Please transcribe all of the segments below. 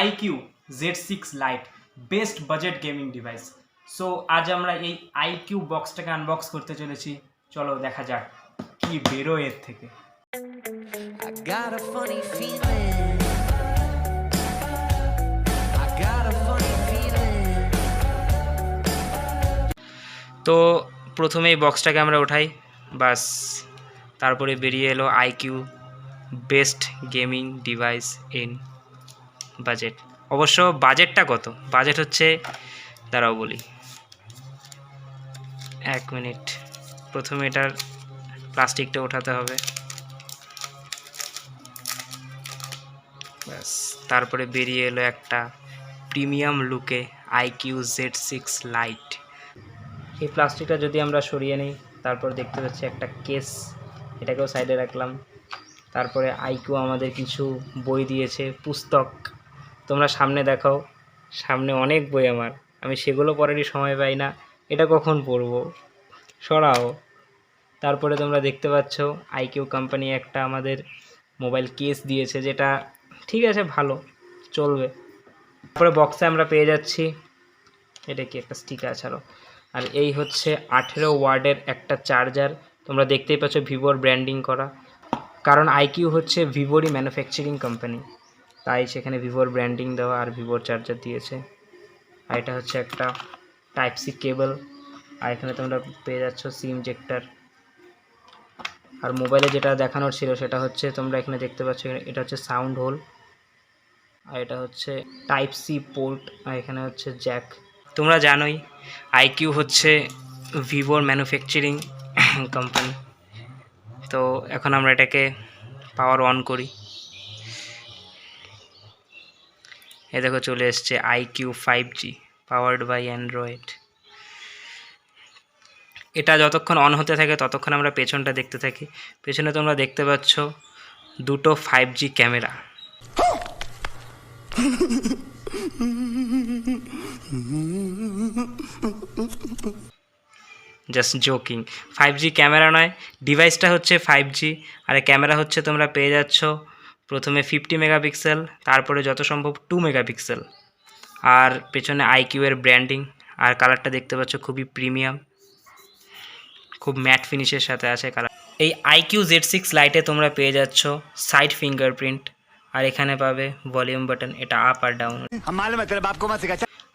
Iqoo Z6 Lite best budget gaming device. So আজ আমরা এই Iqoo বক্সটাকে আনবক্স করতে চলেছি। চলো দেখা যাক কি বেরোয় এর থেকে। I got a funny feeling. I got a funny feeling. তো প্রথমে এই বক্সটাকে আমরা উঠাই, বাস তারপরে বেরিয়ে এলো Iqoo best gaming device in budget. অবশ্য বাজেটটা কত? বাজেট হচ্ছে, দাঁড়াও বলি, এক মিনিট। প্রথমে এটার প্লাস্টিকটা ওঠাতে হবে, ব্যাস। তারপরে বেরিয়ে এলো একটা প্রিমিয়াম লুকে Iqoo Z6 Lite। এই প্লাস্টিকটা যদি আমরা সরিয়ে নিই, তারপর দেখতে পাচ্ছি একটা কেস, এটাকেও সাইডে রাখলাম। তারপরে Iqoo আমাদের কিছু বই দিয়েছে, পুস্তক। তোমরা সামনে দেখাও, সামনে অনেক বই আমি সেগুলো পড়ারই সময় পাই না, এটা কখন পড়বো, সরাও। তারপরে তোমরা দেখতে পাচ্ছ Iqoo কোম্পানি একটা আমাদের মোবাইল কেস দিয়েছে, যেটা ঠিক আছে, ভালো চলবে। তারপরে বক্সে আমরা পেয়ে যাচ্ছি, এটা কি একটা স্টিকার ছাড়ো, আর এই হচ্ছে 18 ওয়াটের একটা চার্জার। তোমরা দেখতেই পাচ্ছ ভিভোর ব্র্যান্ডিং করা, কারণ Iqoo হচ্ছে ভিভোরই ম্যানুফ্যাকচারিং কোম্পানি, তাই সেখানে ভিভোর ব্র্যান্ডিং দেওয়া আর ভিভোর চার্জার দিয়েছে। আর এটা হচ্ছে একটা টাইপ সি কেবল, আর এখানে তোমরা পেয়ে যাচ্ছ সিম ইনজেক্টর। আর মোবাইলে যেটা দেখানোর ছিল সেটা হচ্ছে, তোমরা এখানে দেখতে পাচ্ছ, এটা হচ্ছে সাউন্ড হোল, আর এটা হচ্ছে টাইপ সি পোর্ট, আর এখানে হচ্ছে জ্যাক। তোমরা জানোই Iqoo হচ্ছে ভিভোর ম্যানুফ্যাকচারিং কোম্পানি। তো এখন আমরা এটাকে পাওয়ার অন করি, এ দেখো চলে এসছে Iqoo 5G powered by Android. এটা যতক্ষণ অন হতে থাকে ততক্ষণ আমরা পেছনটা দেখতে থাকি। পেছনে তোমরা দেখতে পাচ্ছ দুটো 5G camera. Just joking, 5G camera নয়, ডিভাইসটা হচ্ছে 5G, আর ক্যামেরা হচ্ছে তোমরা পেয়ে যাচ্ছ প্রথমে 50 মেগাপিক্সেল, তারপরে যত সম্ভব 2 মেগাপিক্সেল, আর পেছনে Iqoo এর ব্র্যান্ডিং। আর কালারটা দেখতে পাচ্ছ খুবই প্রিমিয়াম, খুব ম্যাট ফিনিশের সাথে আছে কালার। এই Iqoo Z6 লাইটে তোমরা পেয়ে যাচ্ছ সাইড ফিঙ্গারপ্রিন্ট, আর এখানে পাবে ভলিউম বাটন, এটা আপ আর ডাউন।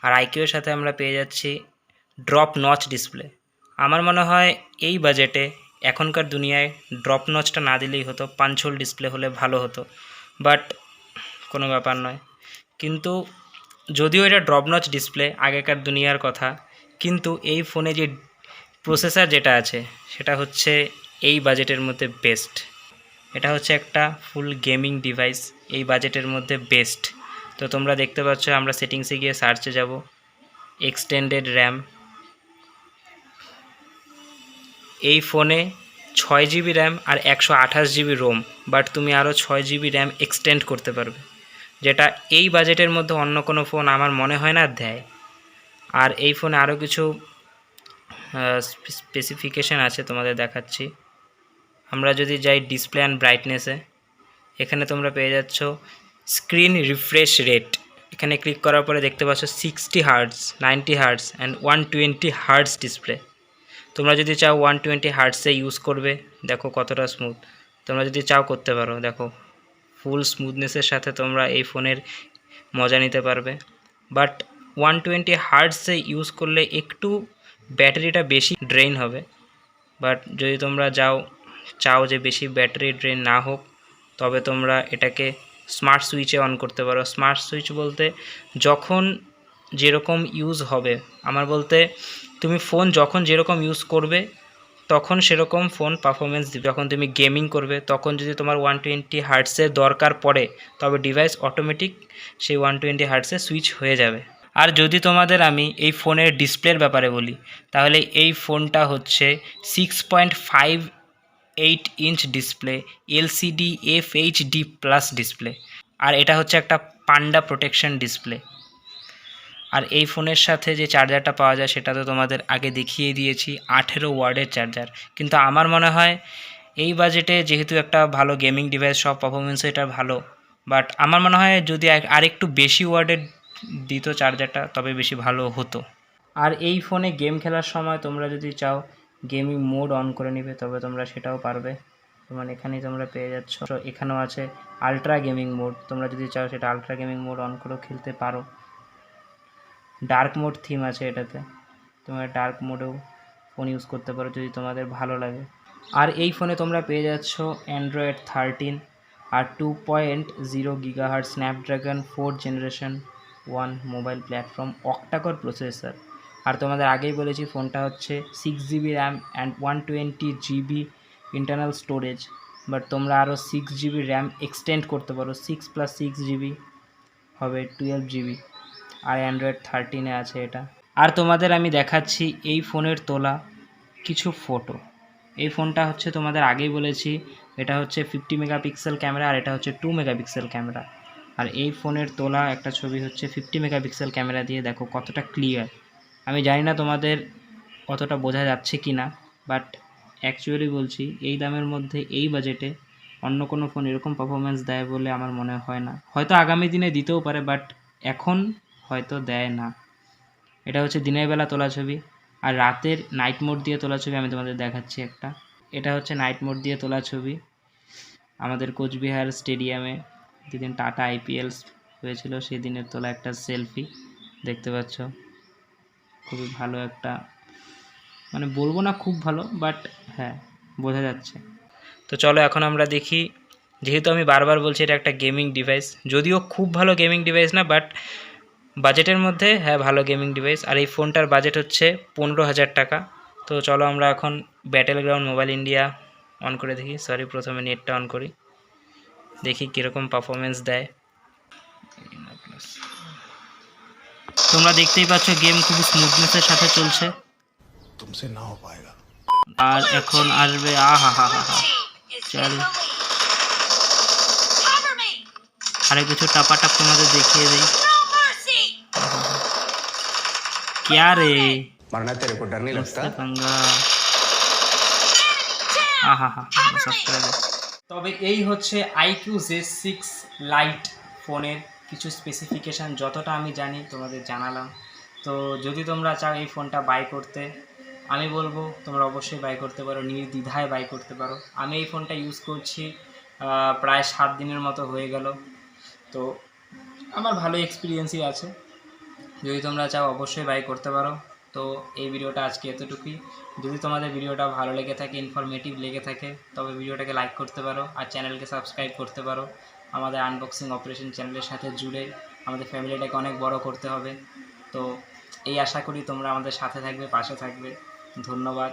আর Iqoo এর সাথে আমরা পেয়ে যাচ্ছি ড্রপ নচ ডিসপ্লে। আমার মনে হয় এই বাজেটে এখনকার দুনিয়ায় ড্রপ নচটা না দিলেই হতো, পাঞ্চ হোল ডিসপ্লে হলে ভালো হতো, বাট কোনো ব্যাপার নয়। কিন্তু যদিও এটা ড্রপ নচ ডিসপ্লে, আগেকার দুনিয়ার কথা, কিন্তু এই ফোনে যে প্রসেসর যেটা আছে সেটা হচ্ছে এই বাজেটের মধ্যে বেস্ট। এটা হচ্ছে একটা ফুল গেমিং ডিভাইস, এই বাজেটের মধ্যে বেস্ট। তো তোমরা দেখতে পাচ্ছ, আমরা সেটিংসে গিয়ে সার্চে যাব, এক্সটেন্ডেড র্যাম। এই ফোনে 6GB RAM R 128GB Rome, but তুমি আরও 6GB র্যাম এক্সটেন্ড করতে পারবে, যেটা এই বাজেটের মধ্যে অন্য কোনো ফোন আমার মনে হয় না দেয়। আর এই ফোনে আরও কিছু স্পেসিফিকেশান আছে, তোমাদের দেখাচ্ছি। আমরা যদি যাই ডিসপ্লে অ্যান্ড ব্রাইটনেসে, এখানে তোমরা পেয়ে যাচ্ছ স্ক্রিন রিফ্রেশ রেট। এখানে ক্লিক করার পরে দেখতে পাচ্ছ 60 hertz, 90 hertz and 120 hertz display. তোমরা যদি চাও 120 হার্টসে ইউজ করবে, দেখো কতটা স্মুথ। তোমরা যদি চাও করতে পারো, দেখো ফুল স্মুথনেসের সাথে তোমরা এই ফোনের মজা নিতে পারবে। বাট 120 হার্টসে ইউজ করলে একটু ব্যাটারিটা বেশি ড্রেন হবে, বাট যদি তোমরা চাও যে বেশি ব্যাটারি ড্রেন না হোক, তবে তোমরা এটাকে স্মার্ট সুইচে অন করতে পারো। স্মার্ট সুইচ বলতে যখন যেরকম ইউজ হবে, আমার বলতে তুমি ফোন যখন যেরকম ইউজ করবে তখন সেরকম ফোন পারফরমেন্স দিবে। যখন তুমি গেমিং করবে তখন যদি তোমার 120 হার্টসের দরকার পড়ে, তবে ডিভাইস অটোমেটিক সেই 120 হার্টসে সুইচ হয়ে যাবে। আর যদি তোমাদের আমি এই ফোনের ডিসপ্লের ব্যাপারে বলি, তাহলে এই ফোনটা হচ্ছে 6.58 inch display, LCD FHD plus display, আর এটা হচ্ছে একটা পান্ডা প্রোটেকশন ডিসপ্লে। আর এই ফোনের সাথে যে চার্জারটা পাওয়া যায় সেটা তো তোমাদের আগে দেখিয়ে দিয়েছি, 18 ওয়াটের চার্জার। কিন্তু আমার মনে হয় এই বাজেটে যেহেতু একটা ভালো গেমিং ডিভাইস, সব পারফরমেন্সও এটা ভালো, বাট আমার মনে হয় যদি আরেকটু বেশি ওয়ার্ডের দিত চার্জারটা তবে বেশি ভালো হতো। আর এই ফোনে গেম খেলার সময় তোমরা যদি চাও গেমিং মোড অন করে নিবে তবে তোমরা সেটাও পারবে। তোমার এখানেই তোমরা পেয়ে যাচ্ছ, এখানেও আছে আলট্রা গেমিং মোড, তোমরা যদি চাও সেটা আলট্রা গেমিং মোড অন করেও খেলতে পারো। ডার্ক মোড থিম আছে এটাতে, তোমরা ডার্ক মোডেও ফোন ইউজ করতে পারো যদি তোমাদের ভালো লাগে। আর এই ফোনে তোমরা পেয়ে যাচ্ছ অ্যান্ড্রয়েড 13 আর 2.0 GHz Snapdragon 4 generation 1 mobile platform octacore processor. আর তোমাদের আগেই বলেছি ফোনটা হচ্ছে 6GB RAM and 120GB internal storage, but তোমরা আরও 6GB র্যাম এক্সটেন্ড করতে পারো, 6 + 6GB হবে 12GB। আর অ্যান্ড্রয়েড 13-এ আছে এটা। আর তোমাদের আমি দেখাচ্ছি এই ফোনের তোলা কিছু ফটো। এই ফোনটা হচ্ছে তোমাদের আগেই বলেছি এটা হচ্ছে 50 মেগাপিক্সেল ক্যামেরা আর এটা হচ্ছে 2 মেগাপিক্সেল ক্যামেরা। আর এই ফোনের তোলা একটা ছবি হচ্ছে 50 মেগাপিক্সেল ক্যামেরা দিয়ে, দেখো কতটা ক্লিয়ার। আমি জানি না তোমাদের কতটা বোঝা যাচ্ছে কি না, বাট অ্যাকচুয়ালি বলছি এই দামের মধ্যে এই বাজেটে অন্য কোনো ফোন এরকম পারফরমেন্স দেয় বলে আমার মনে হয় না। হয়তো আগামী দিনে দিতেও পারে, বাট এখন হয়তো দেয় না। এটা হচ্ছে দিনের বেলা তোলা ছবি, আর রাতের নাইট মোড দিয়ে তোলা ছবি আমি তোমাদের দেখাচ্ছি একটা। এটা হচ্ছে নাইট মোড দিয়ে তোলা ছবি আমাদের কোচবিহার স্টেডিয়ামে যেদিন টাটা IPL হয়েছিল সেদিনের তোলা একটা সেলফি, দেখতে পাচ্ছ খুবই ভালো একটা, মানে বলবো না খুব ভালো, বাট হ্যাঁ বোঝা যাচ্ছে। তো চলো এখন আমরা দেখি, যেহেতু আমি বারবার বলছি এটা একটা গেমিং ডিভাইস, যদিও খুব ভালো গেমিং ডিভাইস না, বাট বাজেটের মধ্যে হ্যাঁ ভালো গেমিং ডিভাইস। আর এই ফোনটার বাজেট হচ্ছে 15,000 টাকা। তো চলো আমরা এখন battle ground mobile India on করে দেখি, সরি প্রথমে নেটটা অন করি, দেখি কীরকম পারফরমেন্স দেয়। তোমরা দেখতেই পাচ্ছ গেম খুব স্মুথনেসের সাথে চলছে। আর এখন আসবে আহা হা হা হা, চল আরে কিছু টাপাটাপ তোমাদের দেখিয়ে দিই। क्या रे मरना तेरे को डर नहीं लगता? पंगा आहा हा সাবস্ক্রাইব। তবে এই হচ্ছে Iqoo Z6 Lite ফোনের কিছু স্পেসিফিকেশান, যতটা আমি জানি তোমাদের জানালাম। তো যদি তোমরা চাও এই ফোনটা বাই করতে, আমি বলবো তোমরা অবশ্যই বাই করতে পারো, নির্দ্বিধায় বাই করতে পারো। আমি এই ফোনটা ইউজ করছি প্রায় 7 দিনের মতো হয়ে গেল, তো আমার ভালো এক্সপিরিয়েন্সই আছে। যদি তোমরা চাও অবশ্যই বাই করতে পারো। তো এই ভিডিওটা আজকে এতটুকুই। যদি তোমাদের ভিডিওটা ভালো লেগে থাকে, ইনফরমেটিভ লেগে থাকে, তবে ভিডিওটাকে লাইক করতে পারো আর চ্যানেলকে সাবস্ক্রাইব করতে পারো। আমাদের আনবক্সিং অপারেশন চ্যানেলের সাথে জুড়ে আমাদের ফ্যামিলিটাকে অনেক বড় করতে হবে। তো এই আশা করি তোমরা আমাদের সাথে থাকবে, পাশে থাকবে। ধন্যবাদ।